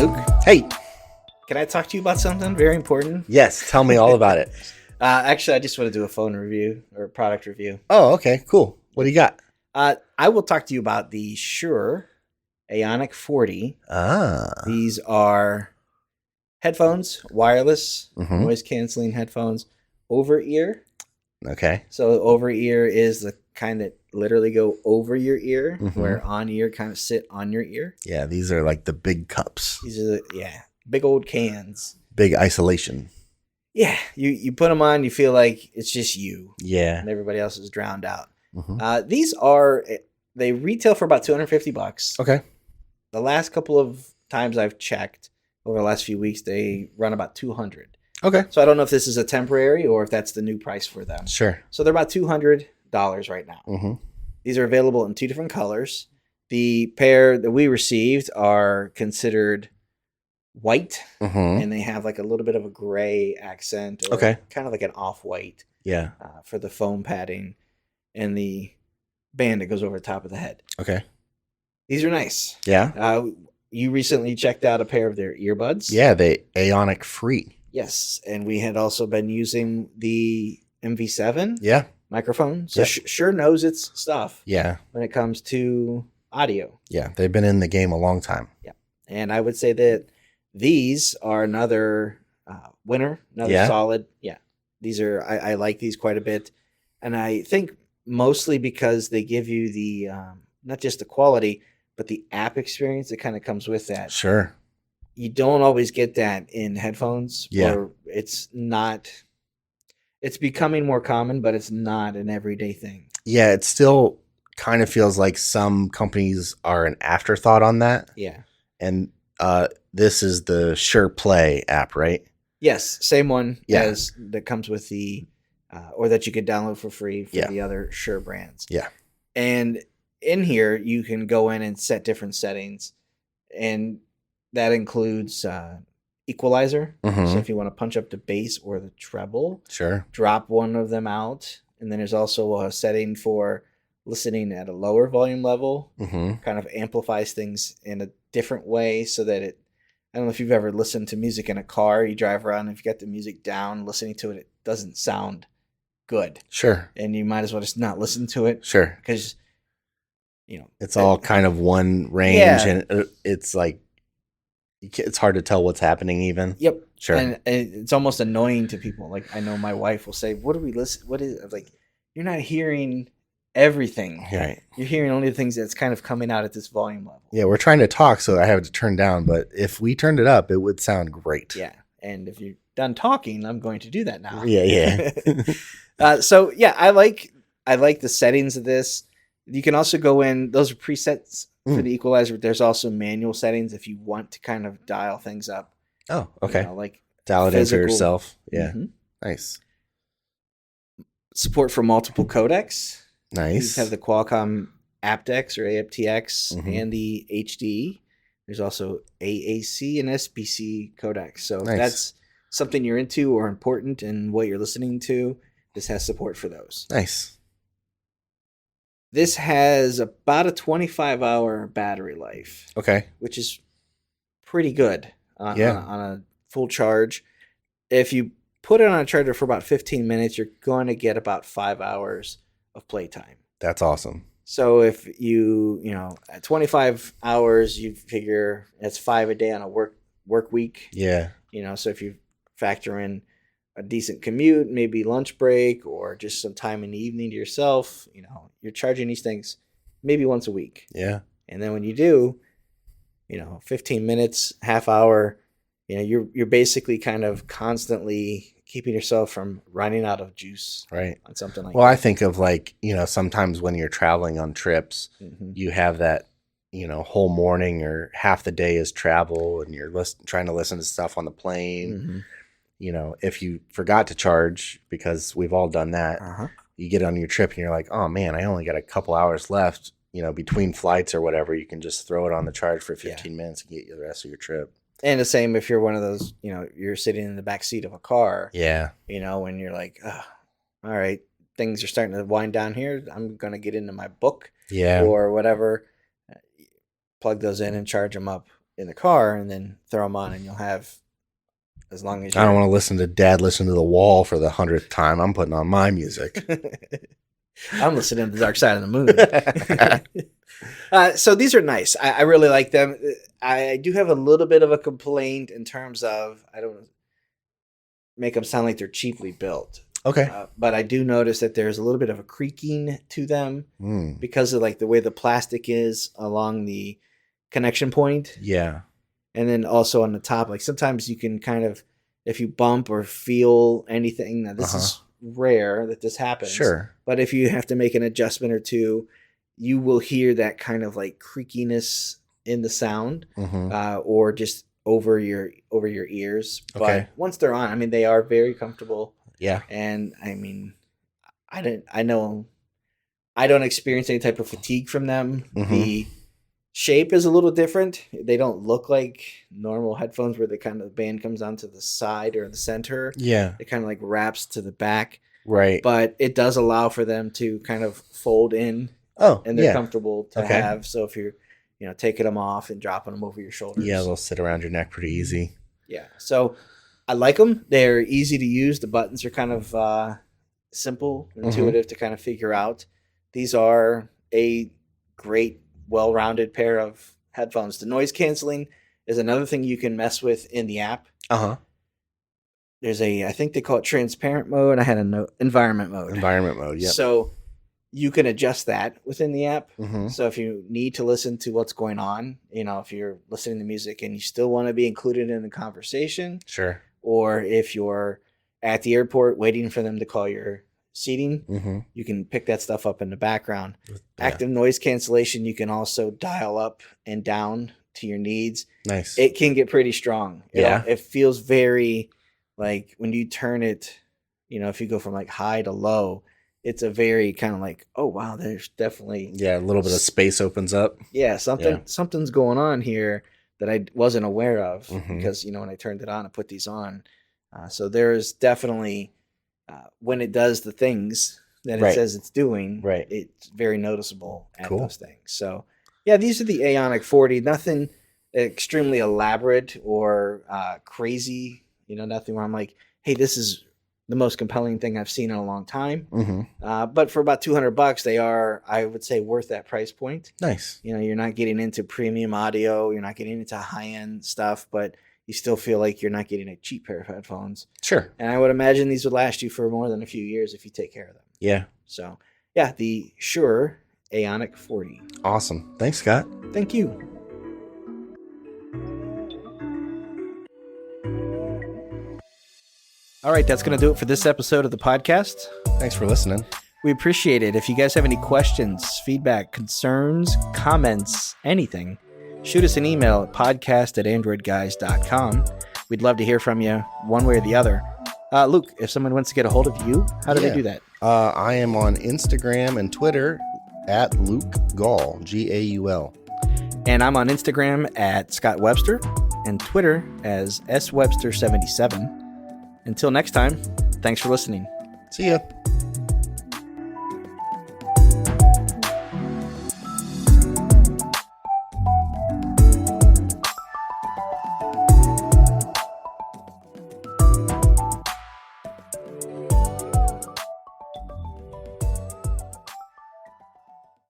Luke. Hey. Can I talk to you about something very important? Yes, tell me all about it. Actually, I just want to do a phone review or product review. Oh, okay, cool. What do you got? I will talk to you about the Shure AONIC 40. These are headphones, wireless, noise canceling headphones, over ear. Okay. So over ear is the kind that literally go over your ear, where on ear kind of sit on your ear. Yeah, these are like the big cups. These are big old cans. Big isolation. Yeah, you put them on, you feel like it's just you. Yeah. And everybody else is drowned out. They retail for about $250. Okay. The last couple of times I've checked over the last few weeks, they run about $200. Okay. So I don't know if this is a temporary or if that's the new price for them. Sure. So they're about $200 right now. These are available in 2 different colors. The pair that we received are considered white, and they have like a little bit of a gray accent, or kind of like an off-white. Yeah. For the foam padding and the band that goes over the top of the head. Okay. These are nice. Yeah. You recently checked out a pair of their earbuds. Yeah, the AONIC Free. Yes, and we had also been using the MV7 microphone. So Shure knows its stuff. Yeah. When it comes to audio. Yeah, they've been in the game a long time. Yeah, and I would say that these are another winner, another solid. Yeah, these are I like these quite a bit, and I think mostly because they give you the not just the quality, but the app experience that kind of comes with that. Sure. You don't always get that in headphones. Yeah. Or it's becoming more common, but it's not an everyday thing. Yeah, it still kind of feels like some companies are an afterthought on that. Yeah. And this is the Shure Play app, right? Yes, same one as that comes with the or that you could download for free for the other Shure brands. Yeah. And in here, you can go in and set different settings, and that includes equalizer. So if you want to punch up the bass or the treble, drop one of them out. And then there's also a setting for listening at a lower volume level, kind of amplifies things in a different way so that I don't know if you've ever listened to music in a car. You drive around, and if you got the music down, listening to it, it doesn't sound good. Sure. And you might as well just not listen to it. Sure. Because, it's all kind of one range, and it's like, it's hard to tell what's happening even. Yep. Sure. And it's almost annoying to people. Like, I know my wife will say, what do we listen? What is it? Like, you're not hearing everything. Right. You're hearing only the things that's kind of coming out at this volume level. Yeah, we're trying to talk, so I have it to turn down. But if we turned it up, it would sound great. Yeah. And if you're done talking, I'm going to do that now. Yeah. I like the settings of this. You can also go in, those are presets for the equalizer. There's also manual settings if you want to kind of dial things up. Oh, okay. Like dial it in for yourself. Yeah. Nice. Support for multiple codecs. Nice. You have the Qualcomm aptX or aptX and the HD. There's also AAC and SBC codecs. So if that's something you're into or important in what you're listening to, this has support for those. Nice. This has about a 25-hour battery life. Okay. Which is pretty good on a full charge. If you put it on a charger for about 15 minutes, you're going to get about 5 hours of playtime. That's awesome. So if at 25 hours, you figure that's 5 a day on a work week. Yeah. So if you factor in a decent commute, maybe lunch break, or just some time in the evening to yourself, you're charging these things maybe once a week. Yeah. And then when you do, 15 minutes, half hour, you're basically kind of constantly keeping yourself from running out of juice. Right. On something like that. Well, I think of sometimes when you're traveling on trips, you have that, whole morning or half the day is travel, and you're trying to listen to stuff on the plane. If you forgot to charge, because we've all done that, you get on your trip and you're like, oh man, I only got a couple hours left, between flights or whatever. You can just throw it on the charge for 15 minutes and get you the rest of your trip. And the same if you're one of those, you're sitting in the back seat of a car. Yeah. When you're like, oh, all right, things are starting to wind down here. I'm going to get into my book. Yeah. Or whatever. Plug those in and charge them up. in the car and then throw them on, and you'll have as long as I don't want to listen to Dad listen to The Wall for the 100th time. I'm putting on my music. I'm listening to The Dark Side of the Moon. So these are nice. I really like them. I do have a little bit of a complaint in terms of I don't make them sound like they're cheaply built. Okay. But I do notice that there's a little bit of a creaking to them because of like the way the plastic is along the connection point. Yeah. And then also on the top, like sometimes you can kind of, if you bump or feel anything, now this is rare that this happens. Sure. But if you have to make an adjustment or two, you will hear that kind of like creakiness in the sound or just over your ears. Okay. But once they're on, I mean, they are very comfortable. Yeah. And I mean, I don't experience any type of fatigue from them. The shape is a little different. They don't look like normal headphones where the kind of band comes onto the side or the center. Yeah. It kind of like wraps to the back. Right. But it does allow for them to kind of fold in. Oh, and they're comfortable to have. So if you're, taking them off and dropping them over your shoulders. Yeah, they'll sit around your neck pretty easy. Yeah. So I like them. They're easy to use. The buttons are kind of simple, intuitive to kind of figure out. These are a great, well-rounded pair of headphones. The noise canceling is another thing you can mess with in the app. There's I think they call it transparent mode. I had a environment mode. Environment mode, yeah. So you can adjust that within the app. So if you need to listen to what's going on, if you're listening to music and you still want to be included in the conversation. Sure. Or if you're at the airport waiting for them to call your seating, you can pick that stuff up in the background. Yeah. Active noise cancellation, you can also dial up and down to your needs. Nice. It can get pretty strong. Yeah. It feels very like when you turn it, if you go from like high to low, it's a very kind of like, oh, wow, there's definitely. Yeah, a little bit of space opens up. Yeah, something's going on here that I wasn't aware of because, when I turned it on and put these on. So there's definitely, when it does the things that it says it's doing, it's very noticeable at those things. So, yeah, these are the AONIC 40. Nothing extremely elaborate or crazy, nothing where I'm like, hey, this is the most compelling thing I've seen in a long time. But for about $200, they are, I would say, worth that price point. Nice. You're not getting into premium audio. You're not getting into high-end stuff, but you still feel like you're not getting a cheap pair of headphones. Sure. And I would imagine these would last you for more than a few years if you take care of them. Yeah. So, yeah, the Shure AONIC 40. Awesome. Thanks, Scott. Thank you. All right, that's going to do it for this episode of the podcast. Thanks for listening. We appreciate it. If you guys have any questions, feedback, concerns, comments, anything, shoot us an email at podcast@AndroidGuys.com. We'd love to hear from you one way or the other. Luke, if someone wants to get a hold of you, how do they do that? I am on Instagram and Twitter at Luke Gaul, Gaul. And I'm on Instagram at Scott Webster and Twitter as SWebster77. Until next time, thanks for listening. See ya.